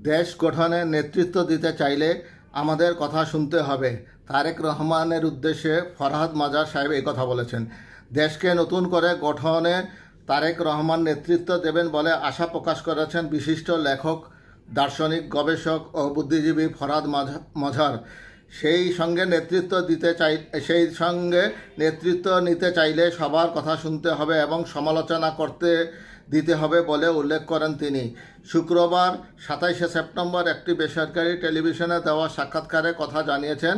দেশ গঠনে নেতৃত্ব দিতে চাইলে আমাদের কথা শুনতে হবে। তারেক রহমানের উদ্দেশ্যে ফরহাদ মাজার সাহেব এই কথা বলেছেন। দেশকে নতুন করে গঠনে তারেক রহমান নেতৃত্ব দেবেন বলে আশা প্রকাশ করেছেন বিশিষ্ট লেখক, দার্শনিক, গবেষক ও বুদ্ধিজীবী ফরহাদ মাজার। সেই সঙ্গে নেতৃত্ব নিতে চাইলে সবার কথা শুনতে হবে এবং সমালোচনা করতে দিতে হবে বলে উল্লেখ করেন তিনি। শুক্রবার 27শে সেপ্টেম্বর একটি বেসরকারি টেলিভিশনে দেওয়া সাক্ষাৎকারে কথা জানিয়েছেন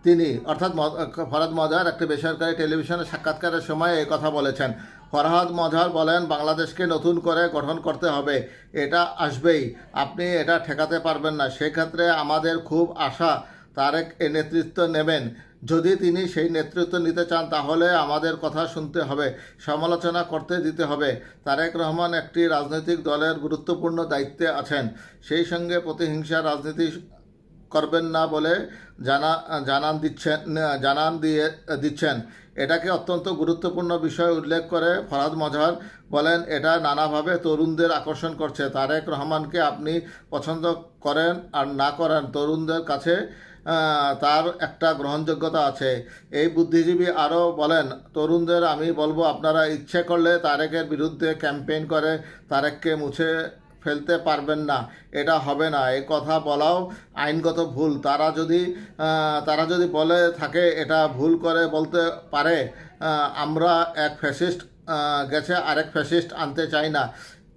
তিনি, অর্থাৎ ফরহাদ মাজার একটি বেসরকারি টেলিভিশনে সাক্ষাৎকারের সময় এই কথা বলেছেন। ফরহাদ মাজার বলেন, বাংলাদেশকে নতুন করে গঠন করতে হবে, এটা আসবেই, আপনি এটা ঠেকাতে পারবেন না। সেক্ষেত্রে আমাদের খুব আশা তারেক এই নেতৃত্ব নেবেন। যদি তিনি সেই নেতৃত্ব নিতে চান তাহলে আমাদের কথা শুনতে হবে, সমালোচনা করতে দিতে হবে। তারেক রহমান একটি রাজনৈতিক দলের গুরুত্বপূর্ণ দায়িত্বে আছেন, সেই সঙ্গে প্রতিহিংসা রাজনীতি করবেন না বলে জানান দিচ্ছেন। এটাকে অত্যন্ত গুরুত্বপূর্ণ বিষয় উল্লেখ করে ফরহাদ মাজার বলেন, এটা নানাভাবে তরুণদের আকর্ষণ করছে। তারেক রহমানকে আপনি পছন্দ করেন আর না করেন, তরুণদের কাছে তার একটা গ্রহণযোগ্যতা আছে। এই বুদ্ধিজীবী আরও বলেন, তরুণদের আমি বলবো, আপনারা ইচ্ছে করলে তারেকের বিরুদ্ধে ক্যাম্পেইন করে তারেককে মুছে ফেলতে পারবেন না, এটা হবে না। এই কথা বলাও আইনগত ভুল। তারা যদি বলে থাকে এটা ভুল করে বলতে পারে, আমরা এক ফ্যাসিস্ট গেছে আরেক ফ্যাসিস্ট আনতে চাই না,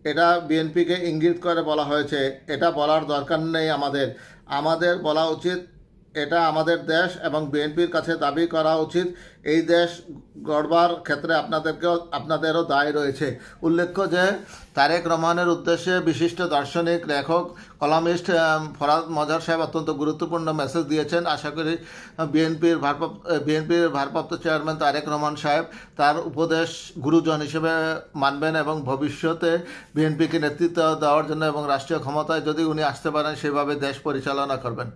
এটা বিএনপিকে ইঙ্গিত করে বলা হয়েছে। এটা বলার দরকার নেই। আমাদের বলা উচিত এটা আমাদের দেশ এবং বিএনপির কাছে দাবি করা উচিত এই দেশ গড়বার ক্ষেত্রে আপনাদেরও দায় রয়েছে। উল্লেখ্য যে তারেক রহমানের উদ্দেশ্যে বিশিষ্ট দার্শনিক, লেখক, কলামিস্ট ফরহাদ মাজার সাহেব অত্যন্ত গুরুত্বপূর্ণ মেসেজ দিয়েছেন। আশা করি বিএনপির ভারপ্রাপ্ত চেয়ারম্যান তারেক রহমান সাহেব তার উপদেশ গুরুজন হিসেবে মানবেন এবং ভবিষ্যতে বিএনপিকে নেতৃত্ব দেওয়ার জন্য এবং রাষ্ট্রীয় ক্ষমতায় যদি উনি আসতে পারেন সেভাবে দেশ পরিচালনা করবেন।